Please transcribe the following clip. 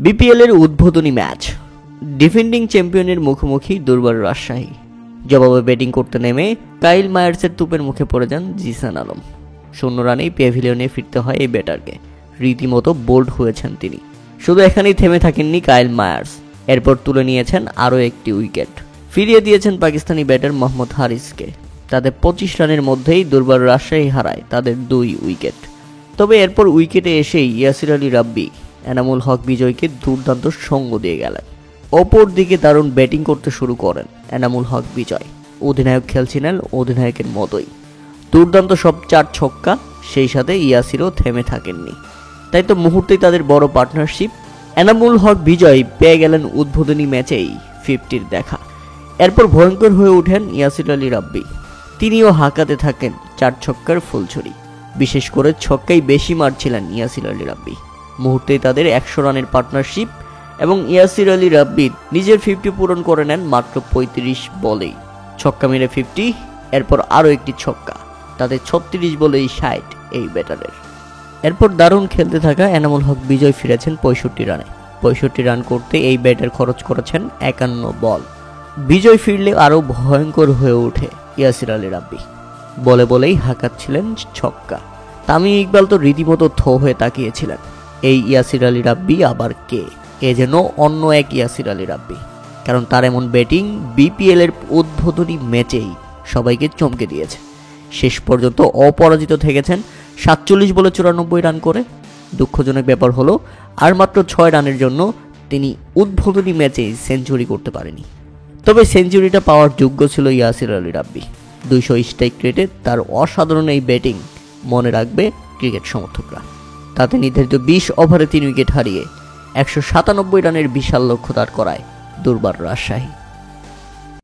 BPL এর উদ্বোধনী match, defending চ্যাম্পিয়নের মুখোমুখি দুর্বার রাজশাহী। জবাবে ব্যাটিং করতে নেমে কাইল মায়ার্সের তুপের মুখে পড়ে যান জিসান আলম। 0 রানেই প্যাভিলিয়নে ফিরতে হয় এই ব্যাটারকে। রীতিমতো বোল্ড হয়েছেন তিনি। শুধু এখানেই থেমে থাকেননি কাইল মায়ার্স, এরপর তুলে নিয়েছেন আরও একটি উইকেট। ফিরিয়ে দিয়েছেন পাকিস্তানি ব্যাটার মোহাম্মদ হারিসকে। তাদের 25 রানের মধ্যেই দুর্বার রাজশাহী হারায় তাদের 2 উইকেট। তবে এরপর উইকেটে এসেই ইয়াসির আলী রাব্বি এনামুল হক বিজয়কে দুর্দান্ত সঙ্গ দিয়ে গেলেন। অপর দিকে দারুণ ব্যাটিং করতে শুরু করেন এনামুল হক বিজয়। অধিনায়ক খেলছিলেন অধিনায়কের মতোই, দুর্দান্ত সব 4 ছক্কা, সেই সাথে ইয়াসিরও থেমে থাকেননি। তাই তো মুহূর্তেই তাদের বড় পার্টনারশিপ। এনামুল হক বিজয় পেয়ে গেলেন উদ্বোধনী ম্যাচেই 50-র দেখা। এরপর ভয়ঙ্কর হয়ে ওঠেন ইয়াসির আলী রাব্বি। তিনিও হাঁকাতে থাকেন 4 ছক্কার ফুলছড়ি। বিশেষ করে ছক্কাই বেশি মারছিলেন ইয়াসির আলী রাব্বি। মুহূর্তেই তাদের 100 রানের পার্টনারশিপ এবং ইয়াসির আলী রাব্বি নিজের 50 পূরণ করে নেন মাত্র 35 বলেই। ছক্কা মেরে 50, এরপর আরও একটি ছক্কা, তাদের 36 বলেই 60 এই ব্যাটারের। এরপর দারুণ খেলতে থাকা এনামুল হক বিজয় ফিরেছেন 65 রানে। 65 রান করতে এই ব্যাটার খরচ করেছেন 51 বল। বিজয় ফিরলে আরও ভয়ঙ্কর হয়ে ওঠে ইয়াসির আলী রাব্বি। বলেই হাঁকাচ্ছিলেন ছক্কা। তামিম ইকবাল তো রীতিমতো থো হয়ে তাকিয়েছিলেন। এই ইয়াসির আলী রাব্বি আবার কে? এ যেন অন্য এক ইয়াসির আলী রাব্বি, কারণ তার এমন ব্যাটিং বিপিএল এর উদ্বোধনী ম্যাচেই সবাইকে চমকে দিয়েছে। শেষ পর্যন্ত অপরাজিত থেকেছেন 47 বলে 94 রান করে। দুঃখজনক ব্যাপার হলো আর মাত্র 6 রানের জন্য তিনি উদ্বোধনী ম্যাচেই সেঞ্চুরি করতে পারেনি। তবে সেঞ্চুরিটা পাওয়ার যোগ্য ছিল ইয়াসির আলী রাব্বি। 200 স্ট্রাইক রেটে তার অসাধারণ এই ব্যাটিং মনে রাখবে ক্রিকেট সমর্থকরা। তাতে নির্ধারিত 20 ওভারে 3 উইকেট হারিয়ে 197 রানের বিশাল লক্ষ্য দাঁড় করায় দুর্বার রাজশাহী।